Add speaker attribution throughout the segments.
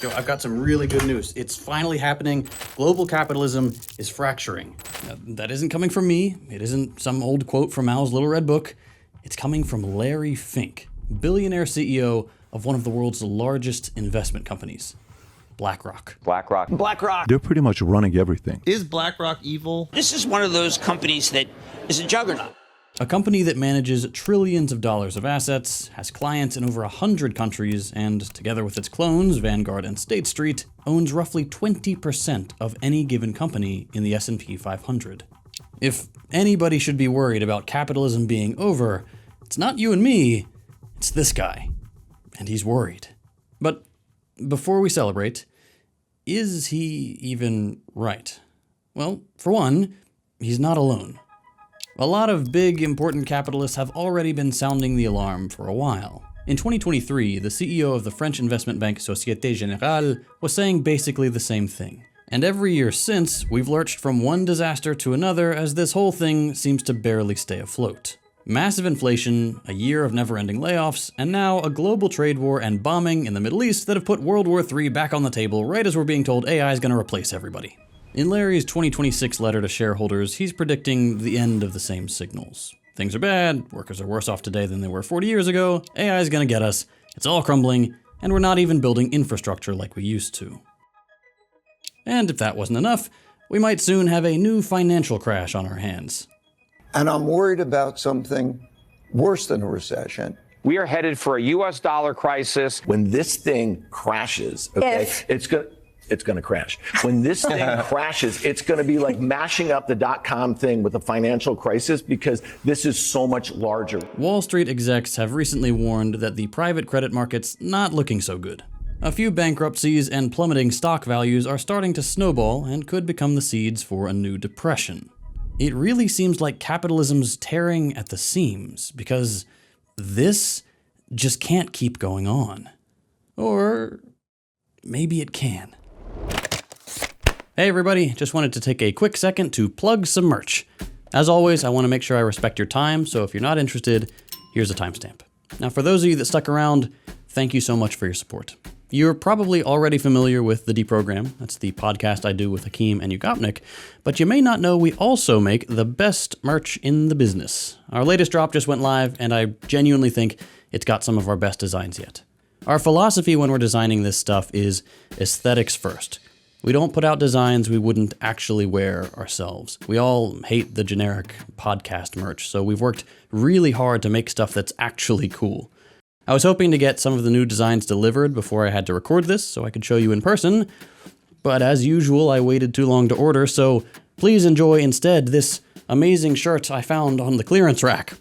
Speaker 1: Yo, I've got some really good news. It's finally happening. Global capitalism is fracturing. Now, that isn't coming from me. It isn't some old quote from Mao's Little Red Book. It's coming from Larry Fink, billionaire CEO of one of the world's largest investment companies, Blackrock.
Speaker 2: Blackrock.
Speaker 3: They're pretty much running everything.
Speaker 4: Is Blackrock evil?
Speaker 5: This is one of those companies that is a juggernaut.
Speaker 1: A company that manages trillions of dollars of assets, has clients in over 100 countries, and together with its clones, Vanguard and State Street, owns roughly 20% of any given company in the S&P 500. If anybody should be worried about capitalism being over, it's not you and me, it's this guy. And he's worried. But before we celebrate, is he even right? Well, for one, he's not alone. A lot of big, important capitalists have already been sounding the alarm for a while. In 2023, the CEO of the French investment bank Société Générale was saying basically the same thing. And every year since, we've lurched from one disaster to another as this whole thing seems to barely stay afloat. Massive inflation, a year of never-ending layoffs, and now a global trade war and bombing in the Middle East that have put World War III back on the table right as we're being told AI is going to replace everybody. In Larry's 2026 letter to shareholders, he's predicting the end of the same signals. Things are bad, workers are worse off today than they were 40 years ago, AI is gonna get us, it's all crumbling, and we're not even building infrastructure like we used to. And if that wasn't enough, we might soon have a new financial crash on our hands.
Speaker 2: And I'm worried about something worse than a recession.
Speaker 6: We are headed for a U.S. dollar crisis.
Speaker 7: When this thing crashes, okay, it's going to crash. When this thing crashes, it's going to be like mashing up the dot-com thing with a financial crisis because this is so much larger.
Speaker 1: Wall Street execs have recently warned that the private credit market's not looking so good. A few bankruptcies and plummeting stock values are starting to snowball and could become the seeds for a new depression. It really seems like capitalism's tearing at the seams because this just can't keep going on. Or maybe it can. Hey everybody, just wanted to take a quick second to plug some merch. As always, I want to make sure I respect your time, so if you're not interested, here's a timestamp. Now for those of you that stuck around, thank you so much for your support. You're probably already familiar with The Deprogram. That's the podcast I do with Hakeem and Ugopnik, but you may not know we also make the best merch in the business. Our latest drop just went live, and I genuinely think it's got some of our best designs yet. Our philosophy when we're designing this stuff is aesthetics first. We don't put out designs we wouldn't actually wear ourselves. We all hate the generic podcast merch, so we've worked really hard to make stuff that's actually cool. I was hoping to get some of the new designs delivered before I had to record this so I could show you in person, but as usual, I waited too long to order, so please enjoy instead this amazing shirt I found on the clearance rack.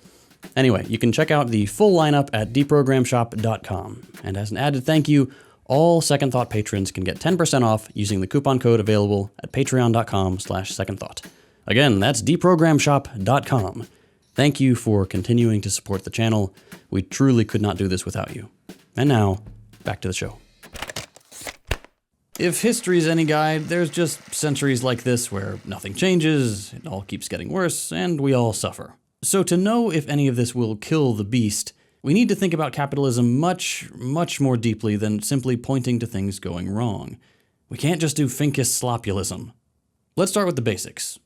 Speaker 1: Anyway, you can check out the full lineup at deprogramshop.com, and as an added thank you, all Second Thought patrons can get 10% off using the coupon code available at patreon.com/secondthought. Again, that's deprogramshop.com. Thank you for continuing to support the channel. We truly could not do this without you. And now, back to the show. If history's any guide, there's just centuries like this where nothing changes, it all keeps getting worse, and we all suffer. So to know if any of this will kill the beast, we need to think about capitalism much, much more deeply than simply pointing to things going wrong. We can't just do Finkist slopulism. Let's start with the basics.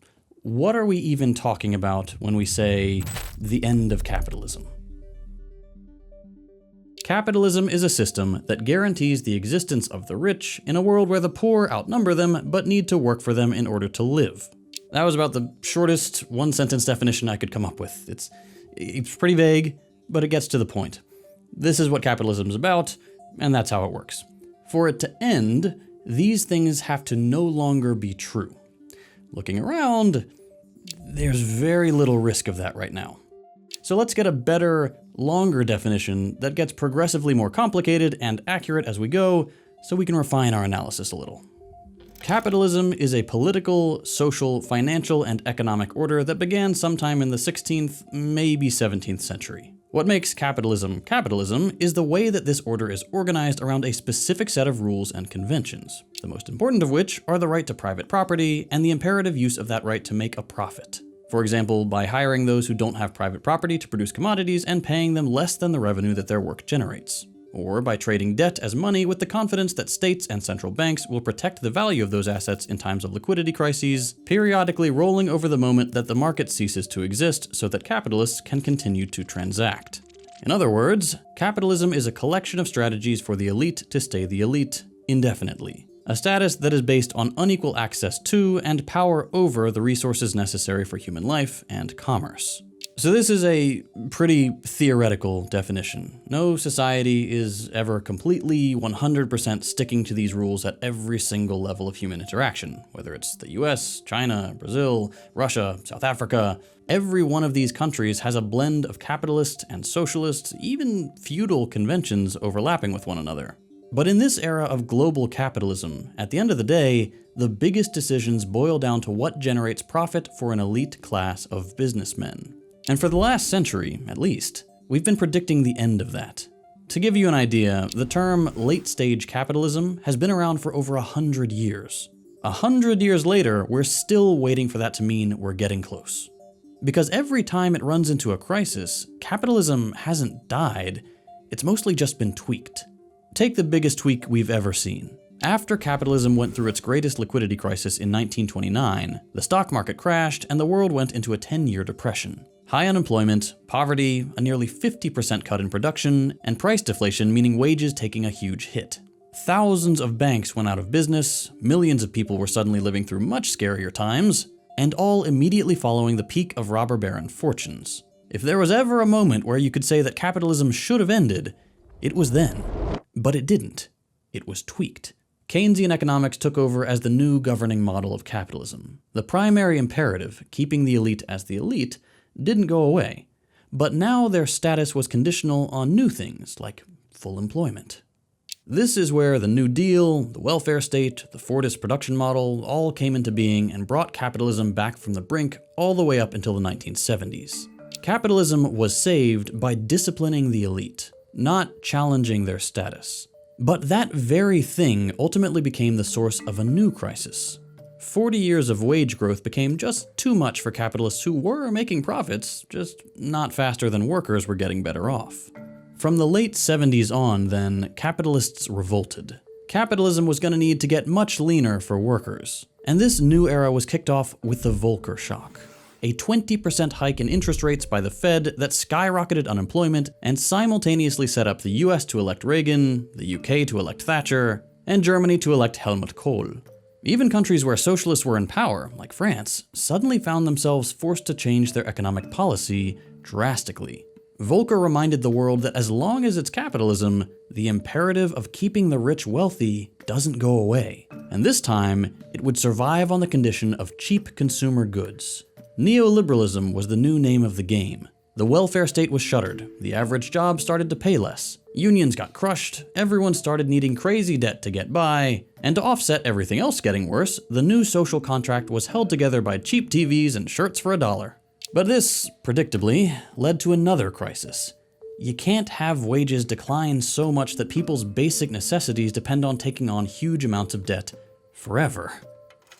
Speaker 1: What are we even talking about when we say the end of capitalism? Capitalism is a system that guarantees the existence of the rich in a world where the poor outnumber them but need to work for them in order to live. That was about the shortest one-sentence definition I could come up with. It's pretty vague, but it gets to the point. This is what capitalism is about, and that's how it works. For it to end, these things have to no longer be true. Looking around, there's very little risk of that right now. So let's get a better, longer definition that gets progressively more complicated and accurate as we go, so we can refine our analysis a little. Capitalism is a political, social, financial, and economic order that began sometime in the 16th, maybe 17th century. What makes capitalism capitalism is the way that this order is organized around a specific set of rules and conventions, the most important of which are the right to private property and the imperative use of that right to make a profit. For example, by hiring those who don't have private property to produce commodities and paying them less than the revenue that their work generates. or by trading debt as money with the confidence that states and central banks will protect the value of those assets in times of liquidity crises, periodically rolling over the moment that the market ceases to exist so that capitalists can continue to transact. In other words, capitalism is a collection of strategies for the elite to stay the elite indefinitely. A status that is based on unequal access to and power over the resources necessary for human life and commerce. So this is a pretty theoretical definition. No society is ever completely 100% sticking to these rules at every single level of human interaction, whether it's the US, China, Brazil, Russia, South Africa. Every one of these countries has a blend of capitalist and socialist, even feudal conventions overlapping with one another. But in this era of global capitalism, at the end of the day, the biggest decisions boil down to what generates profit for an elite class of businessmen. And for the last century, at least, we've been predicting the end of that. To give you an idea, the term late-stage capitalism has been around for over 100 years. 100 years later, we're still waiting for that to mean we're getting close. Because every time it runs into a crisis, capitalism hasn't died, it's mostly just been tweaked. Take the biggest tweak we've ever seen. After capitalism went through its greatest liquidity crisis in 1929, the stock market crashed and the world went into a 10-year depression. High unemployment, poverty, a nearly 50% cut in production, and price deflation, meaning wages taking a huge hit. Thousands of banks went out of business, millions of people were suddenly living through much scarier times, and all immediately following the peak of robber baron fortunes. If there was ever a moment where you could say that capitalism should have ended, it was then. But it didn't. It was tweaked. Keynesian economics took over as the new governing model of capitalism. The primary imperative, keeping the elite as the elite, didn't go away. But now their status was conditional on new things, like full employment. This is where the New Deal, the welfare state, the Fordist production model all came into being and brought capitalism back from the brink all the way up until the 1970s. Capitalism was saved by disciplining the elite, not challenging their status. But that very thing ultimately became the source of a new crisis. 40 years of wage growth became just too much for capitalists who were making profits, just not faster than workers were getting better off. From the late 70s on, then, capitalists revolted. Capitalism was going to need to get much leaner for workers. And this new era was kicked off with the Volcker shock. A 20% hike in interest rates by the Fed that skyrocketed unemployment and simultaneously set up the US to elect Reagan, the UK to elect Thatcher, and Germany to elect Helmut Kohl. Even countries where socialists were in power, like France, suddenly found themselves forced to change their economic policy drastically. Volcker reminded the world that as long as it's capitalism, the imperative of keeping the rich wealthy doesn't go away. And this time, it would survive on the condition of cheap consumer goods. Neoliberalism was the new name of the game. The welfare state was shuttered, the average job started to pay less, unions got crushed, everyone started needing crazy debt to get by, and to offset everything else getting worse, the new social contract was held together by cheap TVs and shirts for $1. But this, predictably, led to another crisis. You can't have wages decline so much that people's basic necessities depend on taking on huge amounts of debt forever.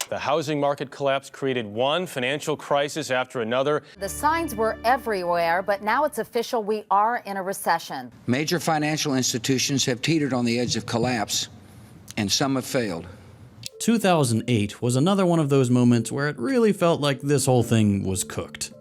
Speaker 3: The housing market collapse created one financial crisis after another.
Speaker 4: The signs were everywhere, but now it's official, we are in a recession.
Speaker 8: Major financial institutions have teetered on the edge of collapse, and some have failed.
Speaker 1: 2008 was another one of those moments where it really felt like this whole thing was cooked.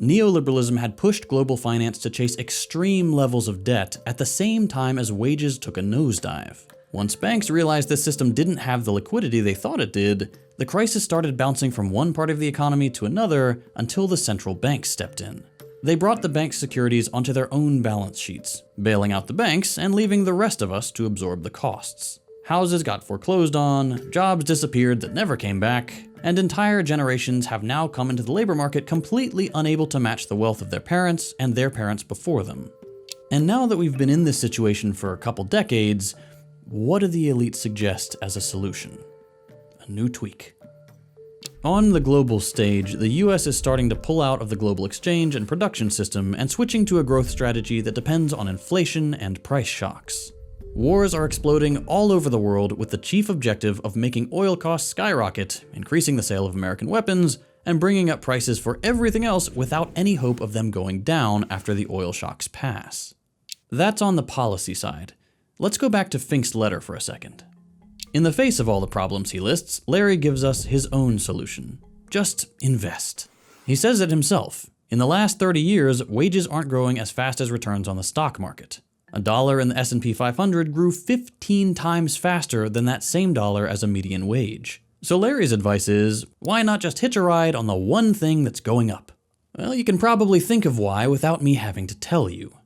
Speaker 1: Neoliberalism had pushed global finance to chase extreme levels of debt at the same time as wages took a nosedive. Once banks realized this system didn't have the liquidity they thought it did, the crisis started bouncing from one part of the economy to another until the central banks stepped in. They brought the bank's securities onto their own balance sheets, bailing out the banks and leaving the rest of us to absorb the costs. Houses got foreclosed on, jobs disappeared that never came back, and entire generations have now come into the labor market completely unable to match the wealth of their parents and their parents before them. And now that we've been in this situation for a couple decades, what do the elites suggest as a solution? A new tweak. On the global stage, the US is starting to pull out of the global exchange and production system and switching to a growth strategy that depends on inflation and price shocks. Wars are exploding all over the world with the chief objective of making oil costs skyrocket, increasing the sale of American weapons, and bringing up prices for everything else without any hope of them going down after the oil shocks pass. That's on the policy side. Let's go back to Fink's letter for a second. In the face of all the problems he lists, Larry gives us his own solution. Just invest. He says it himself. In the last 30 years, wages aren't growing as fast as returns on the stock market. A dollar in the S&P 500 grew 15 times faster than that same dollar as a median wage. So Larry's advice is, why not just hitch a ride on the one thing that's going up? Well, you can probably think of why without me having to tell you.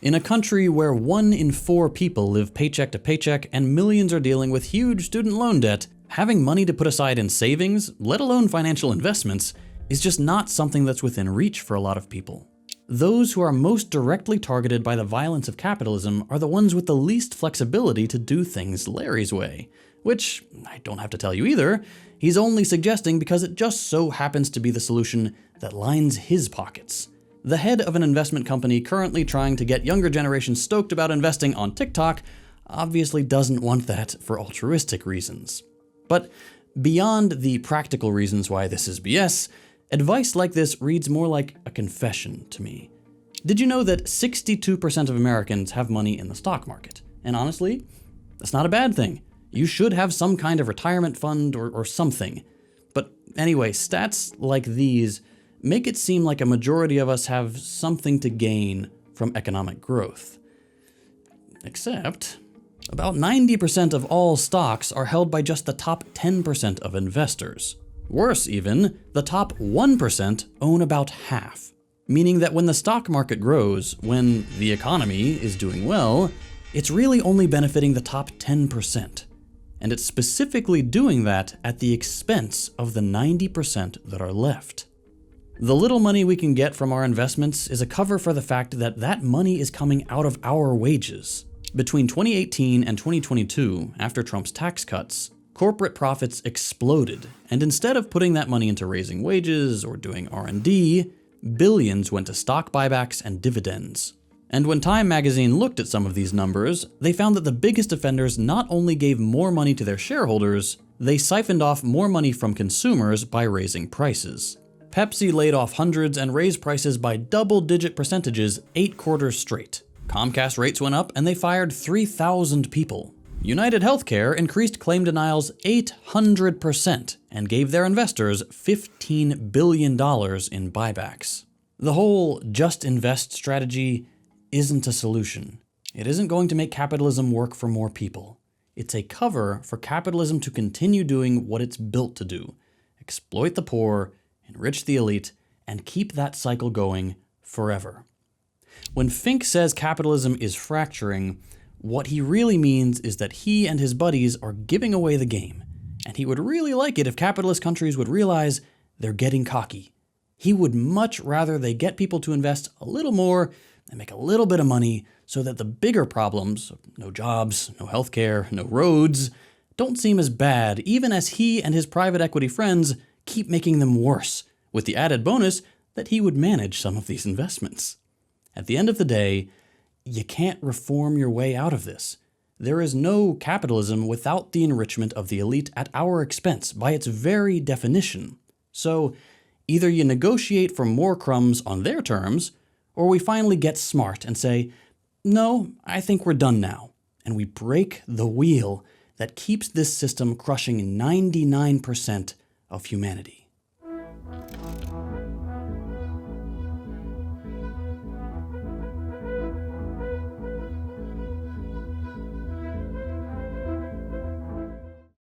Speaker 1: In a country where 1 in 4 people live paycheck to paycheck and millions are dealing with huge student loan debt, having money to put aside in savings, let alone financial investments, is just not something that's within reach for a lot of people. Those who are most directly targeted by the violence of capitalism are the ones with the least flexibility to do things Larry's way, which I don't have to tell you either. He's only suggesting because it just so happens to be the solution that lines his pockets. The head of an investment company currently trying to get younger generations stoked about investing on TikTok obviously doesn't want that for altruistic reasons. But beyond the practical reasons why this is BS, advice like this reads more like a confession to me. Did you know that 62% of Americans have money in the stock market? And honestly, that's not a bad thing. You should have some kind of retirement fund or something. But anyway, stats like these make it seem like a majority of us have something to gain from economic growth. Except, about 90% of all stocks are held by just the top 10% of investors. Worse even, the top 1% own about half. Meaning that when the stock market grows, when the economy is doing well, it's really only benefiting the top 10%. And it's specifically doing that at the expense of the 90% that are left. The little money we can get from our investments is a cover for the fact that that money is coming out of our wages. Between 2018 and 2022, after Trump's tax cuts, corporate profits exploded, and instead of putting that money into raising wages or doing R&D, billions went to stock buybacks and dividends. And when Time magazine looked at some of these numbers, they found that the biggest offenders not only gave more money to their shareholders, they siphoned off more money from consumers by raising prices. Pepsi laid off hundreds and raised prices by double-digit percentages 8 quarters straight. Comcast rates went up and they fired 3,000 people. United Healthcare increased claim denials 800% and gave their investors $15 billion in buybacks. The whole just invest strategy isn't a solution. It isn't going to make capitalism work for more people. It's a cover for capitalism to continue doing what it's built to do: exploit the poor, enrich the elite, and keep that cycle going forever. When Fink says capitalism is fracturing, what he really means is that he and his buddies are giving away the game, and he would really like it if capitalist countries would realize they're getting cocky. He would much rather they get people to invest a little more and make a little bit of money so that the bigger problems, no jobs, no healthcare, no roads, don't seem as bad, even as he and his private equity friends keep making them worse, with the added bonus that he would manage some of these investments. At the end of the day, you can't reform your way out of this. There is no capitalism without the enrichment of the elite at our expense, by its very definition. So, either you negotiate for more crumbs on their terms, or we finally get smart and say, no, I think we're done now, and we break the wheel that keeps this system crushing 99% of humanity.